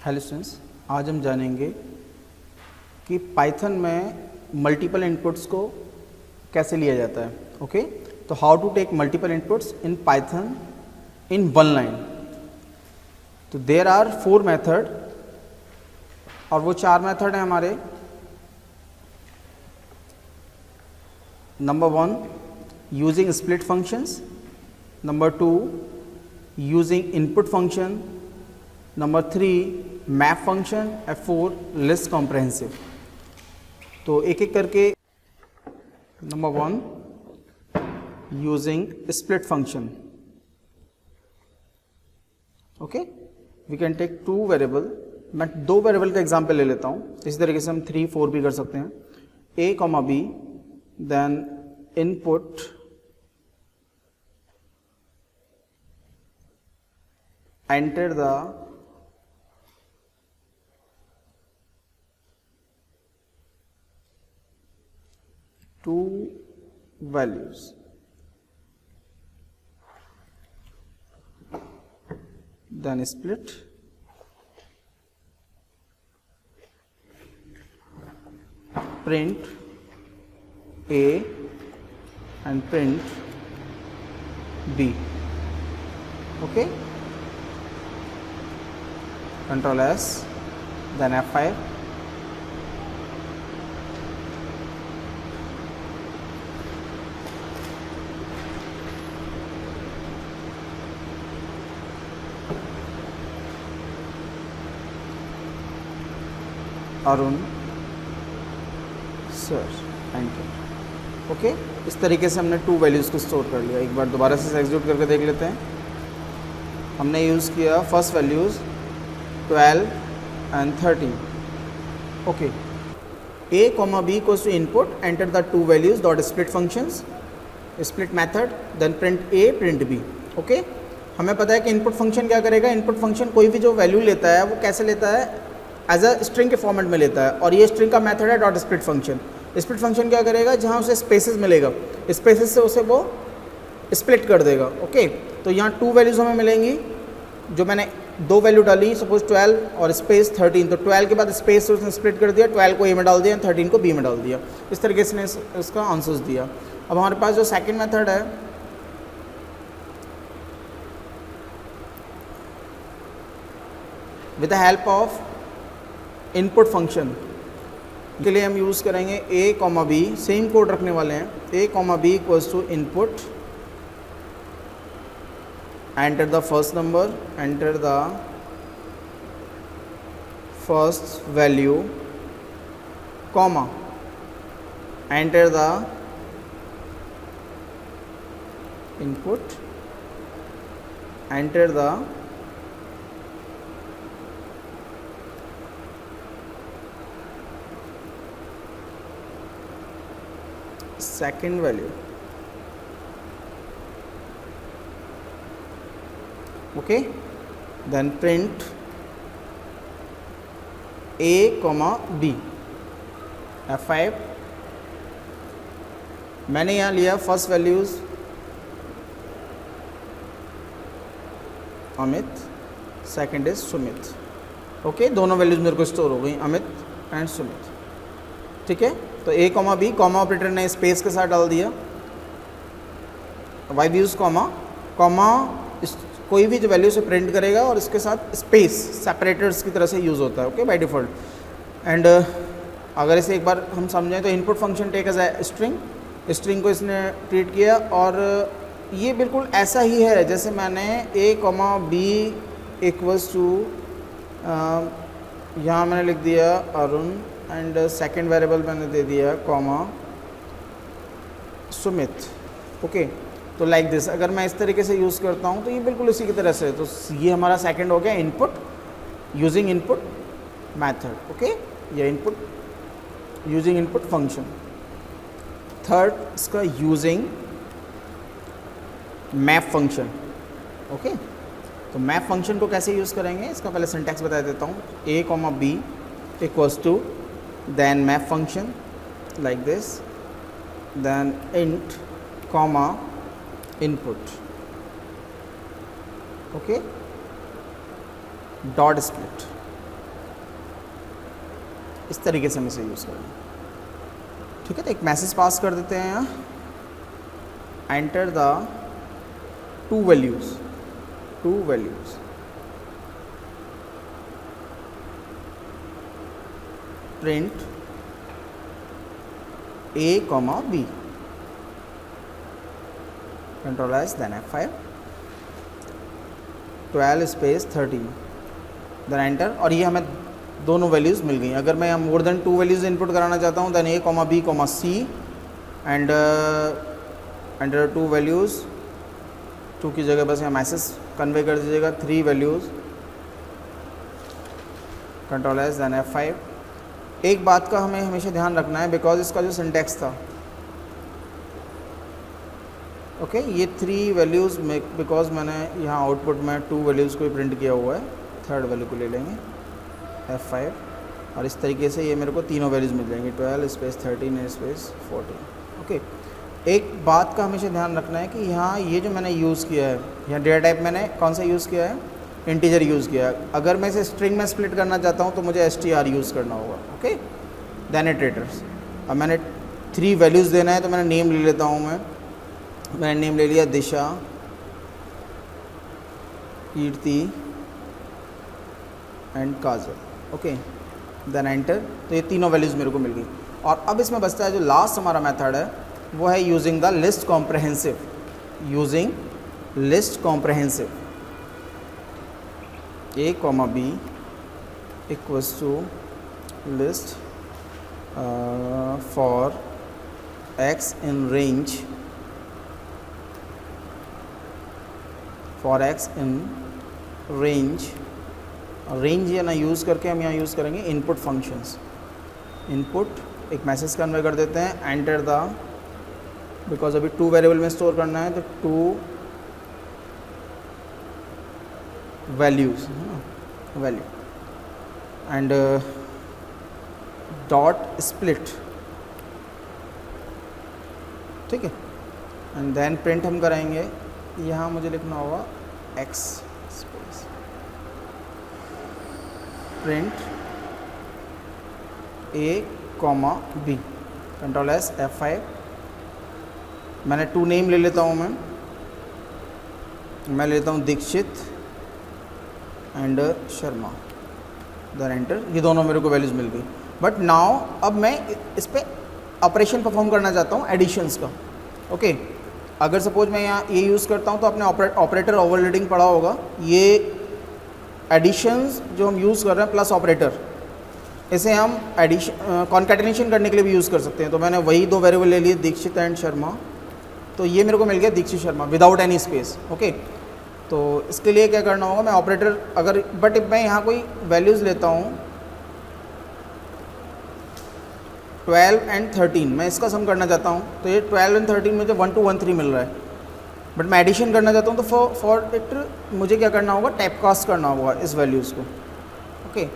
Hello students, आज हम जानेंगे कि पाइथन में मल्टीपल इनपुट्स को कैसे लिया जाता है। ओके, तो how to take multiple inputs in Python in one line. तो देयर आर 4 मेथड और वो 4 मेथड हैं हमारे। Number 1 using split functions, number 2 using input function, number 3 map function और 4 लिस्ट कॉम्प्रहेंसिव। तो एक एक करके। Number 1 using split function. Okay, we can take 2 variable. मैं 2 वेरिएबल का एग्जांपल ले लेता हूँ। इसी तरीके से हम 3, 4 भी कर सकते हैं। a, b, then input enter the two values, then split print a and print b. Okay, Control S, then F5, Arun sir, enter. Okay, इस तरीके से हमने 2 वैल्यूज़ को स्टोर कर लिया। एक बार दोबारा से एग्जीक्यूट करके देख लेते हैं। हमने यूज़ किया first values 12 and 13. Okay, a, b equals to input, enter the 2 values dot split functions, split method, then print a, print b. Okay, हमें पता है कि इनपुट फंक्शन क्या करेगा। इनपुट फंक्शन कोई भी जो वैल्यू लेता है वो कैसे लेता है, एज अ स्ट्रिंग के फॉर्मेट में लेता है। और ये स्ट्रिंग का मेथड है dot split function. Split function क्या करेगा, जहाँ उसे स्पेसेस मिलेगा, स्पेसेस से उसे वो स्प्लिट कर देगा। ओके, तो यहाँ 2 वैल्यूज़ हमें मिलेंगी। जो मैंने 2 वैल्यू डाली, सपोज 12 और स्पेस 13, तो 12 के बाद स्पेस से उसने स्प्लिट कर दिया। 12 को ए में डाल दिया, 13 को बी में डाल दिया। इस तरीके से इसका आंसर्स दिया। अब हमारे पास जो सेकंड मेथड है, with the help of input function के लिए हम यूज़ करेंगे a, b। सेम कोड रखने वाले हैं। a, b equals to input, enter the first number, enter the first value, comma, enter the input, enter the second value. Okay, then print a, b, F5। मैंने यहाँ लिया first values Amit, second is Sumit. Okay, दोनों values मेरे को store हो गई, Amit and Sumit. ठीक है, तो a, b, कॉमा ऑपरेटर ने स्पेस के साथ डाल दिया। वाई यूज़ कॉमा कोई भी जो वैल्यू से प्रिंट करेगा और इसके साथ स्पेस सेपरेटर्स की तरह से यूज़ होता है। Okay, by default. एंड अगर इसे एक बार हम समझें तो input function take as a string को इसने ट्रीट किया। और ये बिल्कुल ऐसा ही है जैसे मैंने a, b इक्वल्स टू, यहाँ मैंने लिख दिया अरुण एंड सेकेंड वेरिएबल मैंने दे दिया कॉमा सुमित। ओके, तो लाइक दिस अगर मैं इस तरीके से यूज़ करता हूँ तो ये बिल्कुल इसी की तरह से। तो ये हमारा सेकंड हो गया input using input method. Okay, ये input using input function. Third इसका यूजिंग मैप फंक्शन। ओके, तो मैप फंक्शन को कैसे यूज़ करेंगे इसका पहले सिंटैक्स बता देता हूँ। a, b equals to then map function like this, then int comma input, okay, dot split, इस तरीके से हम इसे यूज़ करेंगे, ठीक है। तो एक मैसेज पास कर देते हैं यहाँ, enter the two values print A, B, control S then F5, 12 space 13 then enter, और ये हमें दोनों वैल्यूज़ मिल गई। अगर मैं यहाँ मोर देन 2 वैल्यूज़ इनपुट कराना चाहता हूँ then A, B, C and enter 2 values, 2 की जगह बस यहाँ मैसेज कन्वे कर दीजिएगा, 3 values, control S then F5। एक बात का हमें हमेशा ध्यान रखना है, बिकॉज इसका जो सिंटेक्स था, ओके, ये 3 वैल्यूज़ में, बिकॉज मैंने यहाँ आउटपुट में 2 वैल्यूज़ को ही प्रिंट किया हुआ है, थर्ड वैल्यू को ले लेंगे F5, और इस तरीके से ये मेरे को तीनों वैल्यूज़ मिल जाएंगी, 12 स्पेस 13 स्पेस 14। ओके, एक बात का हमेशा ध्यान रखना है कि यहाँ ये जो मैंने यूज़ किया है, यहाँ डेटा टाइप मैंने कौन सा यूज़ किया है, इंटीजर यूज़ किया है। अगर मैं इसे स्ट्रिंग में स्प्लिट करना चाहता हूँ तो मुझे str यूज़ करना होगा, ओके, देन इटरेटर्स। अब मैंने 3 वैल्यूज़ देना है तो मैंने नेम ले लेता हूँ, मैंने नेम ले लिया Disha, Kirti and Kajal, okay, then enter. तो ये तीनों वैल्यूज़ मेरे को मिल गई। और अब इसमें बचता है जो लास्ट हमारा मेथड है, वो है using the list comprehensive, A, B equals to list for x in range, range या ना यूज़ करके हम यहाँ यूज़ करेंगे इनपुट फंक्शंस। इनपुट एक मैसेज कन्वे कर देते हैं, एंटर द, बिकॉज अभी 2 वेरिएबल में स्टोर करना है तो 2 values, value and dot split, ठीक है, एंड देन प्रिंट हम कराएंगे। यहाँ मुझे लिखना होगा x space print A, B, control S F5। मैंने 2 नेम ले लेता हूँ, मैं लेता हूँ Dikshit and Sharma, then enter. ये दोनों मेरे को वैल्यूज़ मिल गई। बट नाउ अब मैं इस पर ऑपरेशन परफॉर्म करना चाहता हूँ एडिशंस का, ओके। अगर सपोज मैं यहाँ ये यूज़ करता हूँ तो आपने ऑपरेटर ओवरलोडिंग पढ़ा होगा। ये एडिशंस जो हम यूज़ कर रहे हैं प्लस ऑपरेटर, इसे हम एडिशन कॉन्कैटिनेशन करने के लिए भी यूज़ कर सकते हैं। तो मैंने वही 2 वेरिएबल ले लिए, दीक्षित एंड शर्मा, तो ये मेरे को मिल गया Dikshit Sharma without any space, okay. तो इसके लिए क्या करना होगा, मैं ऑपरेटर अगर, बट मैं यहाँ कोई वैल्यूज़ लेता हूँ 12 एंड 13, मैं इसका सम करना चाहता हूँ, तो ये 12 एंड 13 मुझे 1213 मिल रहा है। बट मैं एडिशन करना चाहता हूँ तो फॉर इट मुझे क्या करना होगा, टाइप कास्ट करना होगा इस वैल्यूज़ को, ओके।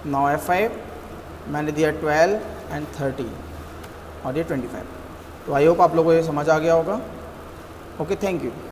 नाउ F5 मैंने दिया 12 एंड 13 और ये 25। तो आई होप आप लोगों को ये समझ आ गया होगा, ओके, थैंक यू।